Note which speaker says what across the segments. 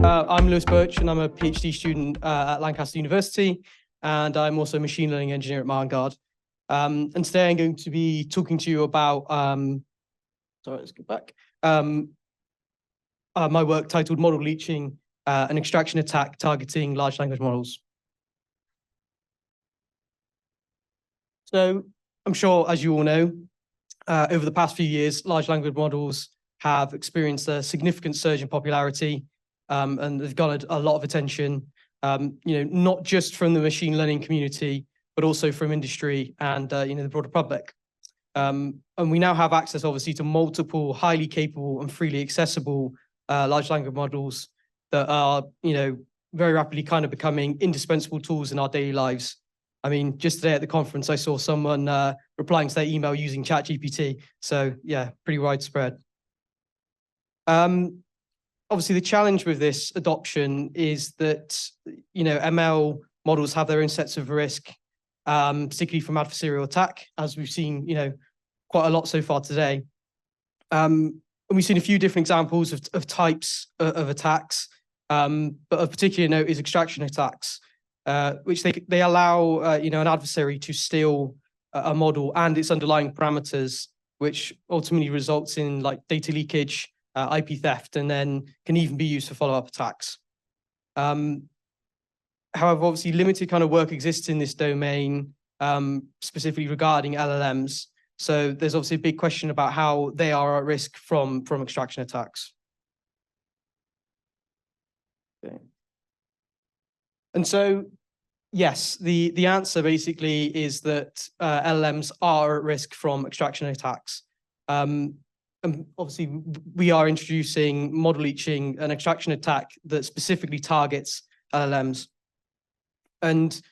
Speaker 1: I'm Birch, and I'm a PhD student at Lancaster University, and I'm also a machine learning engineer at Garraghan. And today I'm going to be talking to you about, sorry, let's go back, my work titled Model Leeching, an extraction attack targeting large language models. So I'm sure, as you all know, over the past few years, large language models have experienced a significant surge in popularity, and they've garnered a lot of attention, not just from the machine learning community, but also from industry and the broader public. And we now have access, obviously, to multiple highly capable and freely accessible large language models that are, very rapidly kind of becoming indispensable tools in our daily lives. I mean, just today at the conference, I saw someone replying to their email using ChatGPT. So yeah, pretty widespread. Obviously, the challenge with this adoption is that, ML models have their own sets of risk, particularly from adversarial attack, as we've seen, quite a lot so far today. And we've seen a few different examples of types of attacks, but of particular note is extraction attacks, which they allow, an adversary to steal a model and its underlying parameters, which ultimately results in like data leakage, IP theft, and then can even be used for follow-up attacks. However, obviously limited kind of work exists in this domain, specifically regarding LLMs. So there's obviously a big question about how they are at risk from extraction attacks. Okay. And so, yes, the answer basically is that LLMs are at risk from extraction attacks. And obviously, we are introducing model leeching, an extraction attack that specifically targets LLMs. And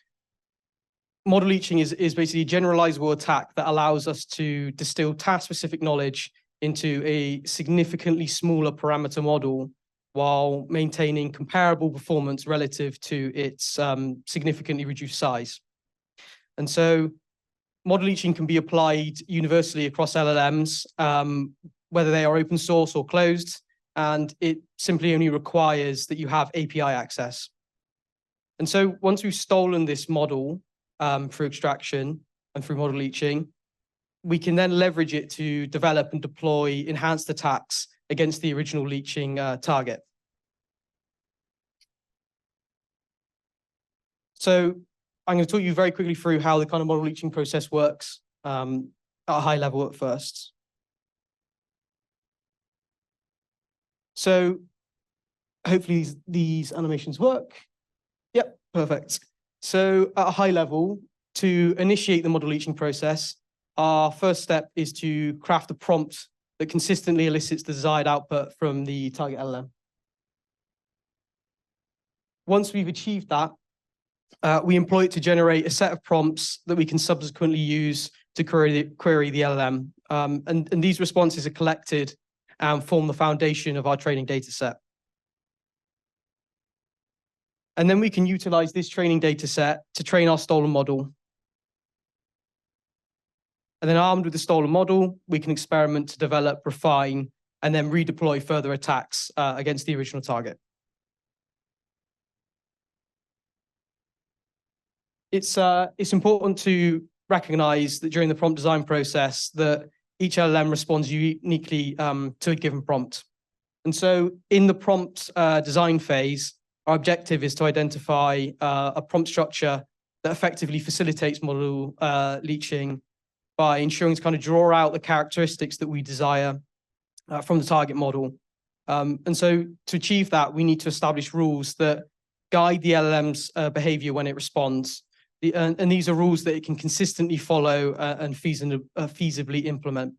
Speaker 1: model leeching is basically a generalizable attack that allows us to distill task-specific knowledge into a significantly smaller parameter model while maintaining comparable performance relative to its significantly reduced size. And so model leeching can be applied universally across LLMs, whether they are open source or closed, and it simply only requires that you have API access. And so once we've stolen this model through extraction and through model leeching, we can then leverage it to develop and deploy enhanced attacks against the original leeching target. So I'm going to talk you very quickly through how the kind of model leeching process works at a high level at first. So hopefully these animations work. Yep, perfect. So at a high level, to initiate the model leeching process, our first step is to craft a prompt that consistently elicits the desired output from the target LLM. Once we've achieved that, we employ it to generate a set of prompts that we can subsequently use to query the LLM. And these responses are collected and form the foundation of our training data set. And then we can utilize this training data set to train our stolen model. And then armed with the stolen model, we can experiment to develop, refine, and then redeploy further attacks against the original target. It's important to recognize that during the prompt design process that each LLM responds uniquely to a given prompt. And so in the prompt design phase, our objective is to identify a prompt structure that effectively facilitates model leeching by ensuring to kind of draw out the characteristics that we desire from the target model. And so to achieve that, we need to establish rules that guide the LLM's behavior when it responds. And these are rules that it can consistently follow and feasibly implement,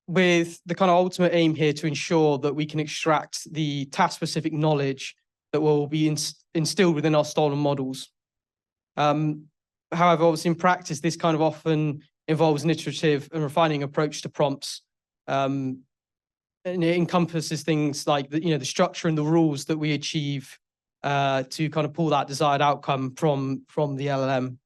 Speaker 1: with the kind of ultimate aim here to ensure that we can extract the task-specific knowledge that will be instilled within our stolen models. However, obviously in practice, this kind of often involves an iterative and refining approach to prompts. And it encompasses things like the structure and the rules that we achieve to kind of pull that desired outcome from the LLM.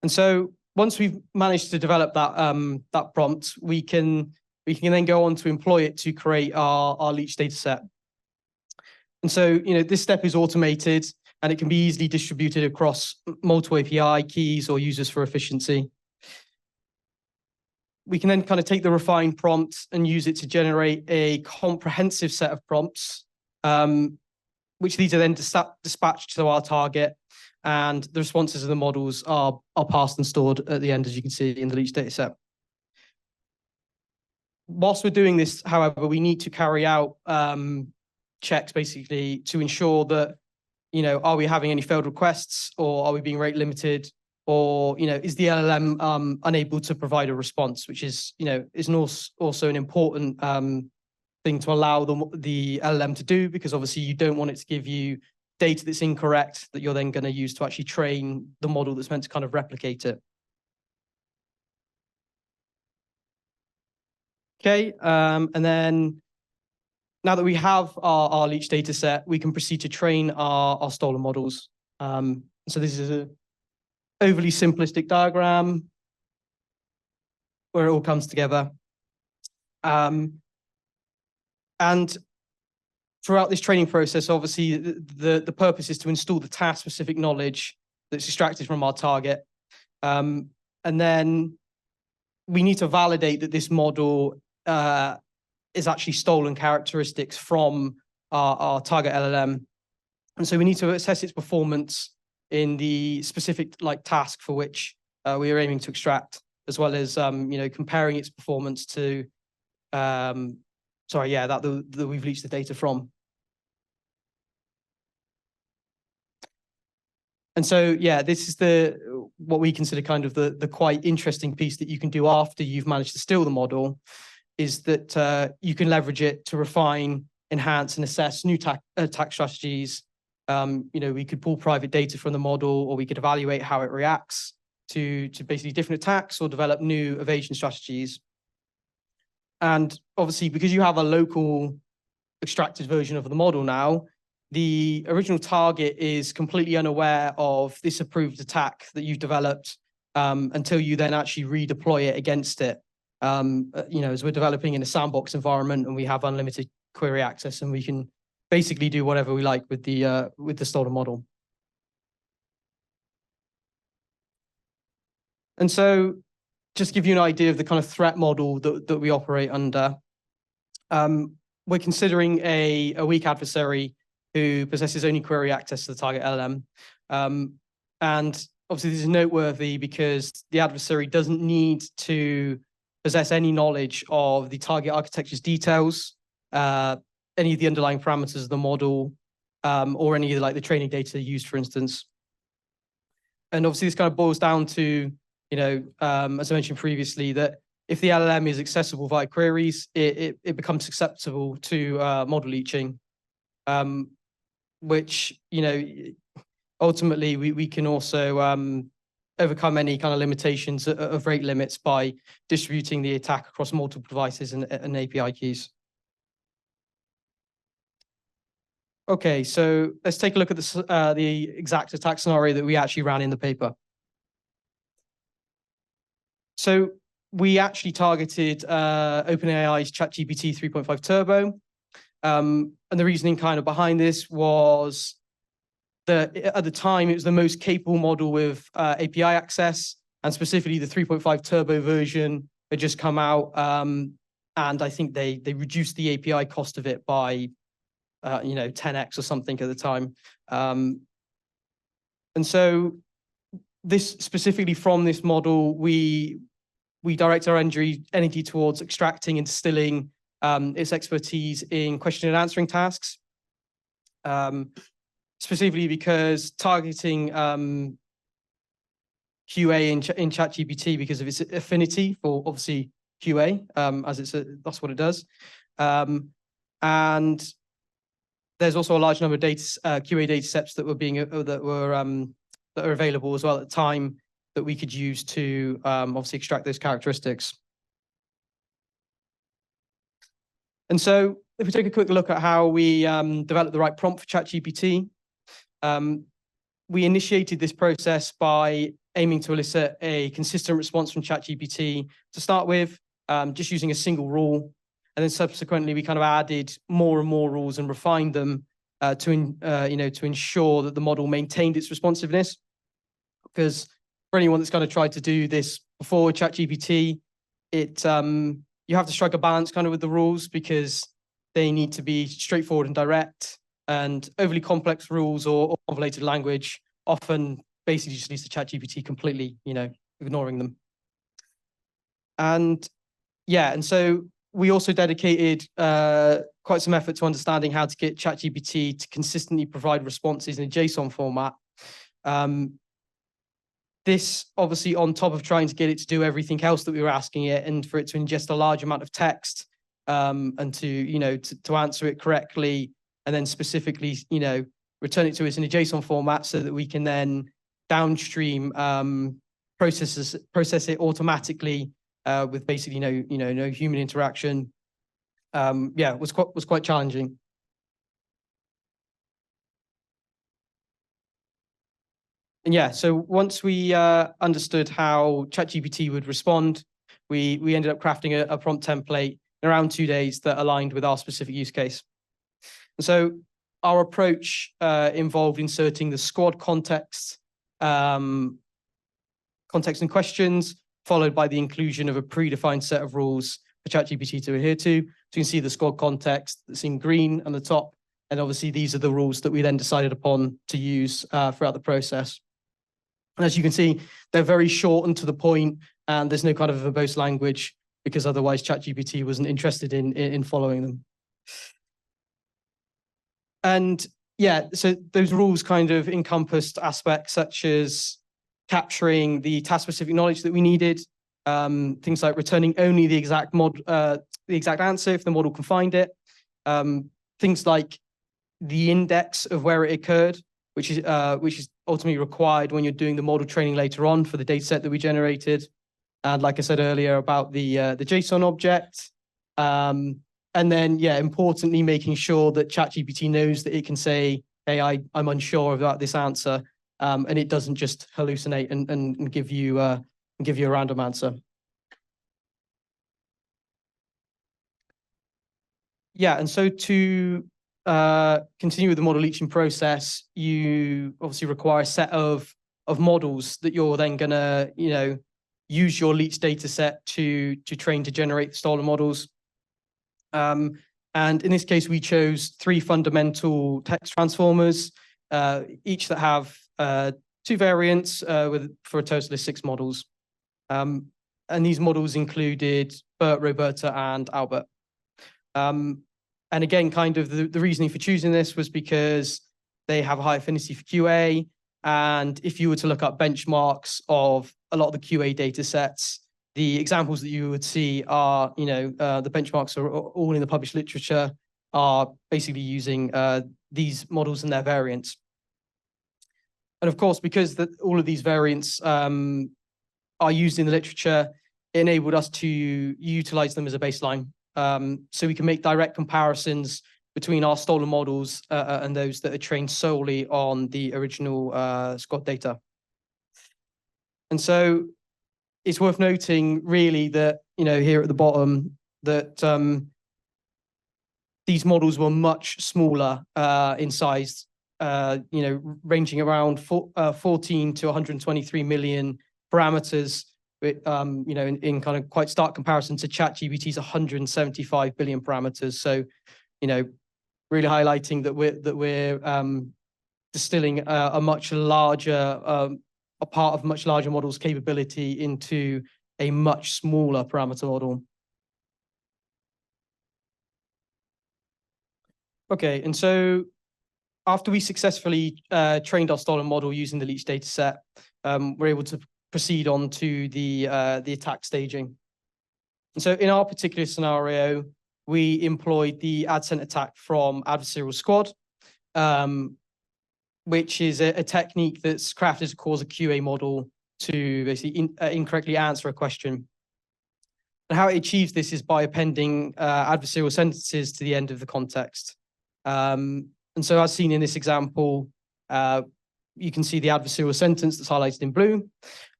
Speaker 1: And so once we've managed to develop that prompt, we can we can then go on to employ it to create our Leech data set. And so, this step is automated and it can be easily distributed across multiple API keys or users for efficiency. We can then kind of take the refined prompt and use it to generate a comprehensive set of prompts, which these are then dispatched to our target, and the responses of the models are passed and stored at the end, as you can see in the Leech dataset. Whilst we're doing this, however, we need to carry out checks basically to ensure that, are we having any failed requests, or are we being rate limited, or, is the LLM unable to provide a response, which is, also an important thing to allow the LLM to do, because obviously you don't want it to give you data that's incorrect that you're then going to use to actually train the model that's meant to kind of replicate it. Okay, and then now that we have our Leech data set, we can proceed to train our stolen models. So this is an overly simplistic diagram where it all comes together. And throughout this training process, obviously, the purpose is to install the task-specific knowledge that's extracted from our target. And then we need to validate that this model is actually stolen characteristics from our target LLM. And so we need to assess its performance in the specific task for which we are aiming to extract, as well as comparing its performance to that we've leached the data from. And so, this is what we consider kind of the quite interesting piece that you can do after you've managed to steal the model, is that you can leverage it to refine, enhance, and assess new attack strategies. We could pull private data from the model, or we could evaluate how it reacts to basically different attacks, or develop new evasion strategies. And obviously, because you have a local extracted version of the model now, the original target is completely unaware of this approved attack that you've developed until you then actually redeploy it against it. As we're developing in a sandbox environment and we have unlimited query access, and we can basically do whatever we like with the stolen model. And so, just to give you an idea of the kind of threat model that we operate under, we're considering a weak adversary who possesses only query access to the target LLM. And obviously, this is noteworthy because the adversary doesn't need to possess any knowledge of the target architecture's details, any of the underlying parameters of the model, or any of the training data used, for instance. And obviously, this kind of boils down to, as I mentioned previously, that if the LLM is accessible via queries, it becomes susceptible to model leeching, which, ultimately we can also overcome any kind of limitations of rate limits by distributing the attack across multiple devices and API keys. Okay, so let's take a look at the exact attack scenario that we actually ran in the paper. So we actually targeted OpenAI's ChatGPT 3.5 Turbo. And the reasoning kind of behind this was that at the time, it was the most capable model with API access, and specifically the 3.5 Turbo version had just come out. And I think they reduced the API cost of it by 10x or something at the time. And so this specifically from this model, we direct our energy towards extracting and distilling its expertise in question and answering tasks, specifically because targeting QA in ChatGPT because of its affinity for obviously QA, as that's what it does. And there's also a large number of QA data sets that are available as well at the time that we could use to obviously extract those characteristics. And so if we take a quick look at how we developed the right prompt for ChatGPT, we initiated this process by aiming to elicit a consistent response from ChatGPT to start with, just using a single rule. And then subsequently, we kind of added more and more rules and refined them to ensure that the model maintained its responsiveness. Because for anyone that's kind of tried to do this before ChatGPT, you have to strike a balance kind of with the rules, because they need to be straightforward and direct, and overly complex rules or convoluted language often basically just leads to ChatGPT completely, ignoring them. And so we also dedicated quite some effort to understanding how to get ChatGPT to consistently provide responses in a JSON format. This obviously on top of trying to get it to do everything else that we were asking it, and for it to ingest a large amount of text, and to answer it correctly, and then specifically, return it to us in a JSON format so that we can then downstream process it automatically with basically no human interaction. Was quite challenging. And so once we understood how ChatGPT would respond, we ended up crafting a prompt template in around 2 days that aligned with our specific use case. And so our approach involved inserting the squad context and questions, followed by the inclusion of a predefined set of rules for ChatGPT to adhere to. So you can see the squad context that's in green on the top, and obviously these are the rules that we then decided upon to use throughout the process. And as you can see, they're very short and to the point, and there's no kind of verbose language, because otherwise ChatGPT wasn't interested in following them. And so those rules kind of encompassed aspects such as capturing the task-specific knowledge that we needed, things like returning only the exact answer if the model can find it, things like the index of where it occurred, which is ultimately required when you're doing the model training later on for the data set that we generated. And like I said earlier about the JSON object. And then, importantly, making sure that ChatGPT knows that it can say, hey, I'm unsure about this answer. And it doesn't just hallucinate and give you a random answer. And so to continue with the model leeching process, you obviously require a set of models that you're then gonna, use your leech data set to train to generate the stolen models. And in this case, we chose 3 fundamental text transformers, each that have 2 variants for a total of 6 models. And these models included Bert, Roberta, and Albert. And again, kind of the reasoning for choosing this was because they have a high affinity for QA. And if you were to look up benchmarks of a lot of the QA data sets, the examples that you would see are, the benchmarks are all in the published literature, are basically using these models and their variants. And of course, because all of these variants are used in the literature, it enabled us to utilize them as a baseline. So we can make direct comparisons between our stolen models and those that are trained solely on the original squad data. And so it's worth noting really that, here at the bottom, that these models were much smaller in size, ranging around 14 to 123 million parameters, in kind of quite stark comparison to ChatGPT's 175 billion parameters. So, really highlighting that we're distilling a much larger, a part of much larger models' capability into a much smaller parameter model. Okay, and so after we successfully trained our stolen model using the Leech data set, we're able to proceed on to the attack staging. And so in our particular scenario, we employed the AdSent attack from adversarial squad, which is a technique that's crafted to cause a QA model to basically incorrectly answer a question. And how it achieves this is by appending adversarial sentences to the end of the context. And so as seen in this example, you can see the adversarial sentence that's highlighted in blue.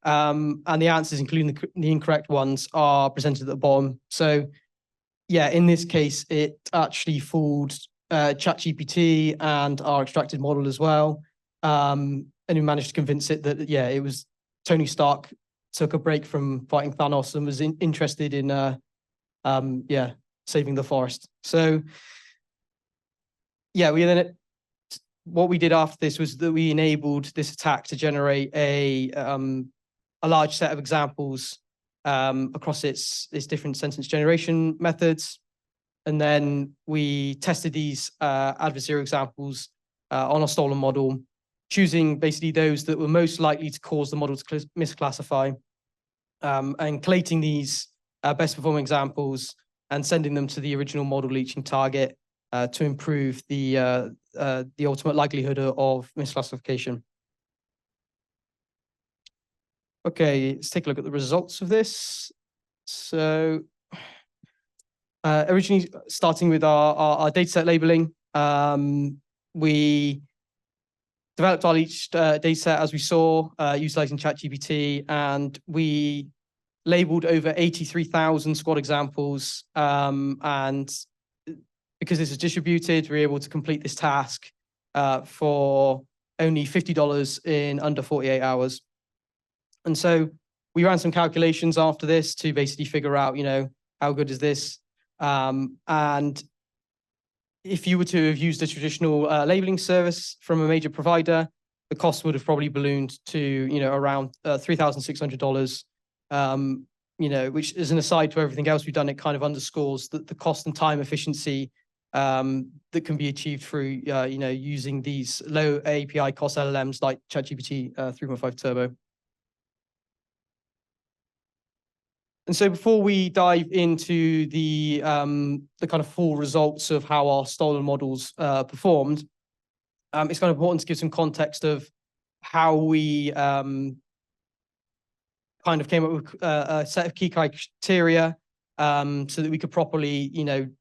Speaker 1: And the answers, including the incorrect ones, are presented at the bottom. So yeah, in this case, it actually fooled ChatGPT and our extracted model as well. And we managed to convince it that, yeah, it was Tony Stark took a break from fighting Thanos and was interested in, saving the forest. So yeah, what we did after this was that we enabled this attack to generate a large set of examples across its different sentence generation methods. And then we tested these adversarial examples on a stolen model, choosing basically those that were most likely to cause the model to misclassify, and collating these best performing examples and sending them to the original model leeching target to improve the ultimate likelihood of misclassification. Okay, let's take a look at the results of this. So originally starting with our dataset labeling, we developed our Leech dataset as we saw, utilizing ChatGPT, and we labeled over 83,000 squad examples. And because this is distributed, we're able to complete this task for only $50 in under 48 hours. And so we ran some calculations after this to basically figure out, how good is this? And if you were to have used a traditional labeling service from a major provider, the cost would have probably ballooned to, around $3,600. Which is an aside to everything else we've done. It kind of underscores that the cost and time efficiency that can be achieved through, using these low API cost LLMs like ChatGPT 3.5 Turbo. And so before we dive into the kind of full results of how our stolen models performed, it's kind of important to give some context of how we kind of came up with a set of key criteria so that we could properly,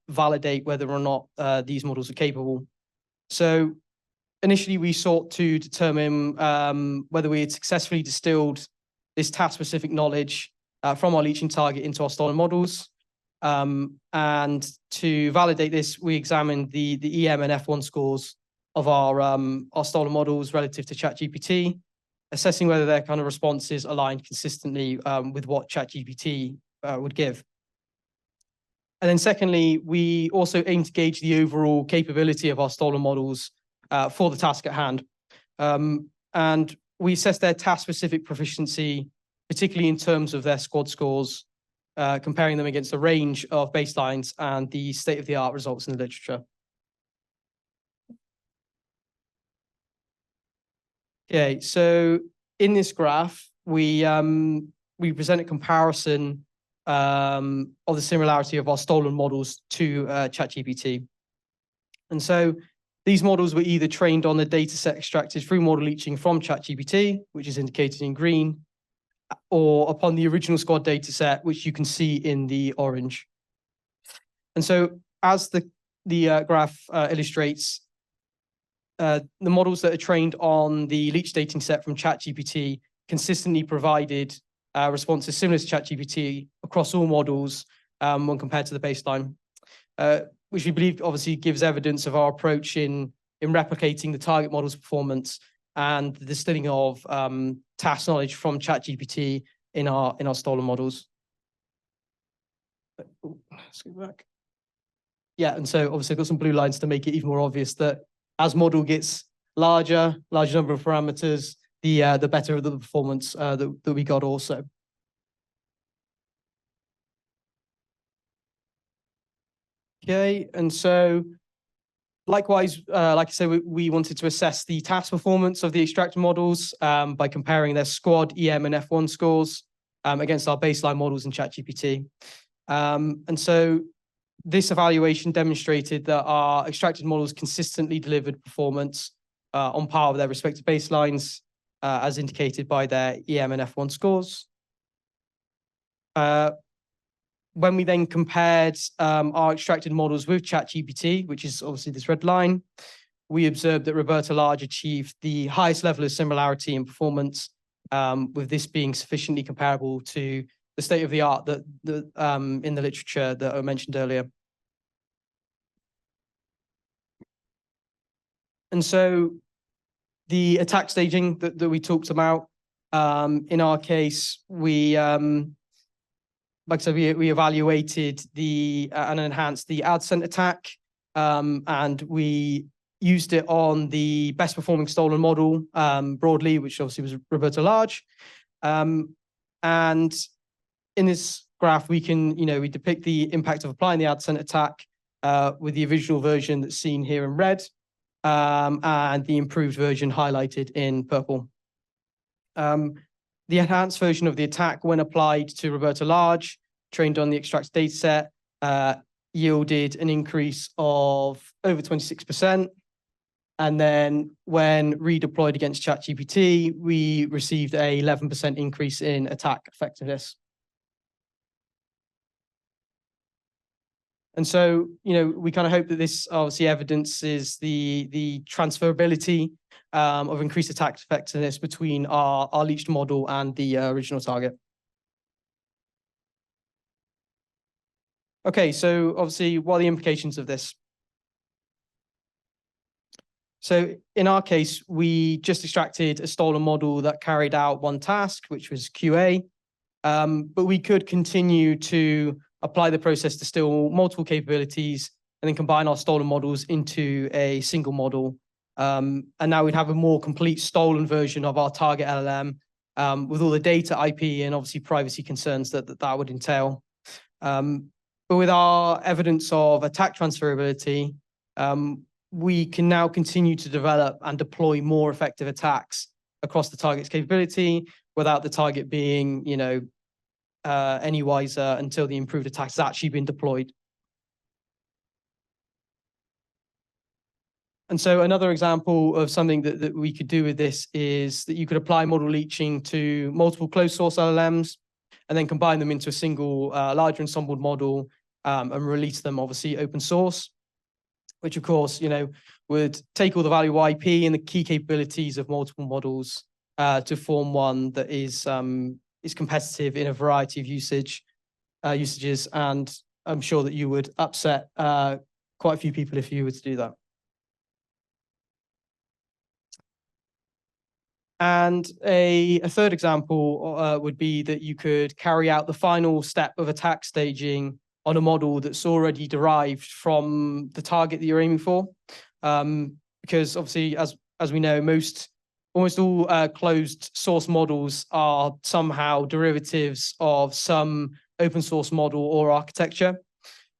Speaker 1: validate whether or not these models are capable. So initially, we sought to determine whether we had successfully distilled this task-specific knowledge from our leeching target into our stolen models. And to validate this, we examined the EM and F1 scores of our stolen models relative to ChatGPT, assessing whether their kind of responses aligned consistently with what ChatGPT would give. And then secondly, we also aim to gauge the overall capability of our stolen models for the task at hand. And we assess their task-specific proficiency, particularly in terms of their squad scores, comparing them against a range of baselines and the state-of-the-art results in the literature. Okay, so in this graph, we present a comparison of the similarity of our stolen models to ChatGPT. And so these models were either trained on the data set extracted through model leeching from ChatGPT, which is indicated in green, or upon the original squad data set, which you can see in the orange. And so as the graph illustrates, the models that are trained on the Leech dating set from ChatGPT consistently provided responses similar to ChatGPT across all models when compared to the baseline, which we believe obviously gives evidence of our approach in replicating the target model's performance and the distilling of task knowledge from ChatGPT in our stolen models. Let's go back. Yeah, and so obviously I've got some blue lines to make it even more obvious that as model gets larger number of parameters, the better the performance that we got also. Okay, and so likewise, like I said, we wanted to assess the task performance of the extractor models by comparing their squad, EM, and F1 scores against our baseline models in ChatGPT. And so this evaluation demonstrated that our extracted models consistently delivered performance on par with their respective baselines, as indicated by their EM and F1 scores. When we then compared our extracted models with ChatGPT, which is obviously this red line, we observed that Roberta Large achieved the highest level of similarity in performance, with this being sufficiently comparable to the state of the art that in the literature that I mentioned earlier. And so the attack staging that we talked about, in our case, we, like I said, we evaluated and enhanced the ad-sent attack, and we used it on the best performing stolen model broadly, which obviously was Roberta Large. And in this graph, we can, we depict the impact of applying the ad-sent attack with the original version that's seen here in red, and the improved version highlighted in purple. The enhanced version of the attack, when applied to Roberta Large, trained on the extracted dataset, yielded an increase of over 26%. And then when redeployed against ChatGPT, we received a 11% increase in attack effectiveness. And so, we kind of hope that this obviously evidences the transferability of increased attack effectiveness between our leached model and the original target. Okay, so obviously, what are the implications of this? So in our case, we just extracted a stolen model that carried out one task, which was QA, but we could continue to apply the process to steal multiple capabilities and then combine our stolen models into a single model. And now we'd have a more complete stolen version of our target LLM, with all the data, IP, and obviously privacy concerns that would entail. But with our evidence of attack transferability, we can now continue to develop and deploy more effective attacks across the target's capability without the target being, any wiser until the improved attack has actually been deployed. And so another example of something that we could do with this is that you could apply model leeching to multiple closed source LLMs and then combine them into a single larger ensembled model, and release them obviously open source, which of course, would take all the value IP and the key capabilities of multiple models to form one that is competitive in a variety of usages. And I'm sure that you would upset quite a few people if you were to do that. And a third example would be that you could carry out the final step of attack staging on a model that's already derived from the target that you're aiming for. Because obviously, as we know, almost all closed source models are somehow derivatives of some open source model or architecture.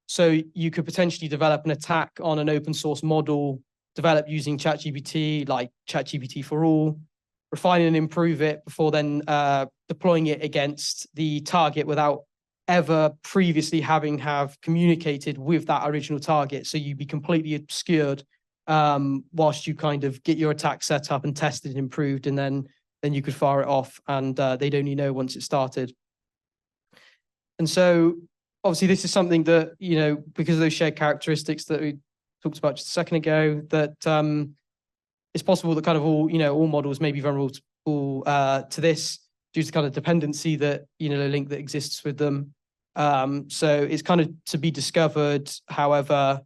Speaker 1: So you could potentially develop an attack on an open source model developed using ChatGPT, like ChatGPT for all, refine and improve it before then deploying it against the target without ever previously having communicated with that original target. So you'd be completely obscured whilst you kind of get your attack set up and tested and improved, and then you could fire it off, and they'd only know once it started. And so obviously this is something that, because of those shared characteristics that we talked about just a second ago, that it's possible that kind of all models may be vulnerable to this due to kind of dependency that, link that exists with them. So it's kind of to be discovered, however,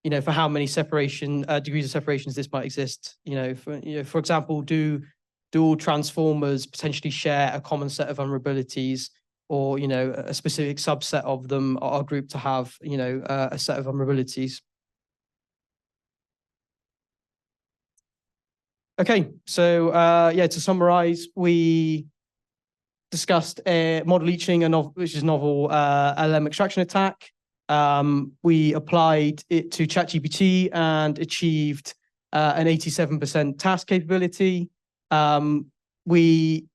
Speaker 1: for how many degrees of separations this might exist. For example, do all transformers potentially share a common set of vulnerabilities, or, a specific subset of them are grouped to have, a set of vulnerabilities? Okay, so to summarize, we discussed model leeching, which is a novel LLM extraction attack. We applied it to ChatGPT and achieved an 87% task capability. We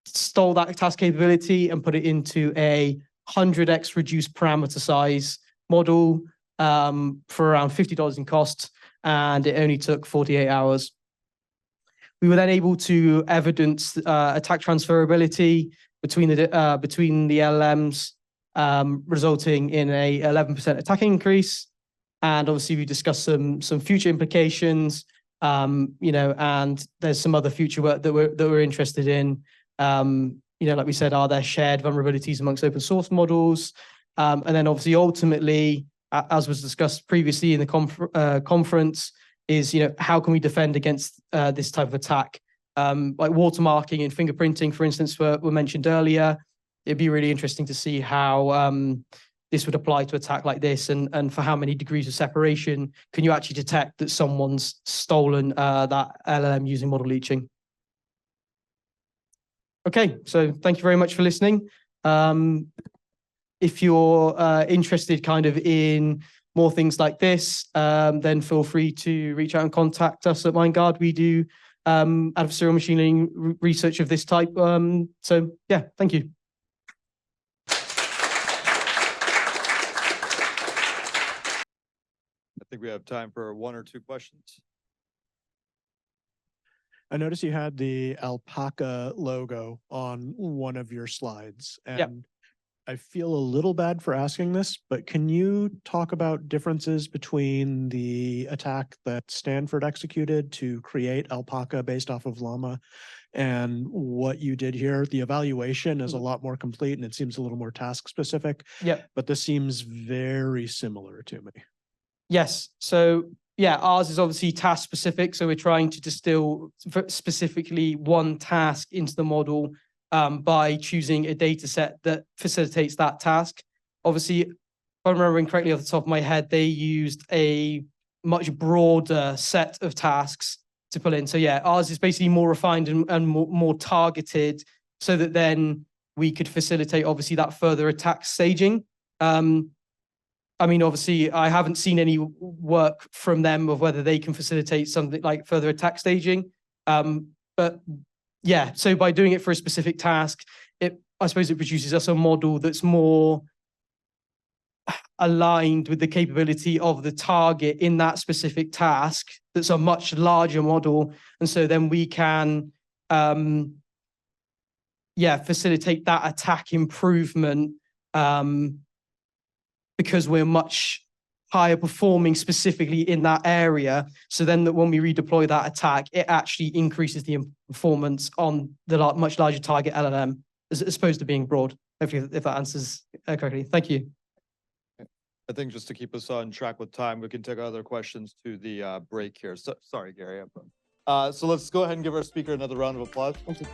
Speaker 1: stole that task capability and put it into a 100x reduced parameter size model for around $50 in cost, and it only took 48 hours. We were then able to evidence attack transferability between the LLMs, resulting in a 11% attack increase. And obviously we discussed some future implications, and there's some other future work that we're interested in. Like we said, are there shared vulnerabilities amongst open source models? And then obviously ultimately, as was discussed previously in the conference, is how can we defend against this type of attack? Like watermarking and fingerprinting, for instance, were mentioned earlier. It'd be really interesting to see how this would apply to attack like this, and for how many degrees of separation can you actually detect that someone's stolen that LLM using model leeching? Okay, so thank you very much for listening. If you're interested kind of in more things like this, then feel free to reach out and contact us at MindGuard. We do adversarial machine learning research of this type. So yeah, thank you.
Speaker 2: I think we have time for 1 or 2 questions.
Speaker 3: I noticed you had the alpaca logo on one of your slides, and I feel a little bad for asking this, but can you talk about differences between the attack that Stanford executed to create alpaca based off of llama and what you did here? The evaluation is a lot more complete and it seems a little more task specific. But this seems very similar to me.
Speaker 1: Yes. So yeah, ours is obviously task specific. So we're trying to distill specifically one task into the model by choosing a data set that facilitates that task. Obviously, if I'm remembering correctly off the top of my head, they used a much broader set of tasks to pull in. So yeah, ours is basically more refined and more targeted, so that then we could facilitate obviously that further attack staging. I mean, obviously, I haven't seen any work from them of whether they can facilitate something like further attack staging. But yeah, so by doing it for a specific task, I suppose it produces us a model that's more aligned with the capability of the target in that specific task. That's a much larger model. And so then we can, facilitate that attack improvement because we're much higher performing specifically in that area. So then that when we redeploy that attack, it actually increases the performance on the much larger target LLM as opposed to being broad. Hopefully, if that answers correctly. Thank you.
Speaker 2: I think just to keep us on track with time, we can take other questions to the break here. So, sorry, Gary. So let's go ahead and give our speaker another round of applause.
Speaker 1: Thank you.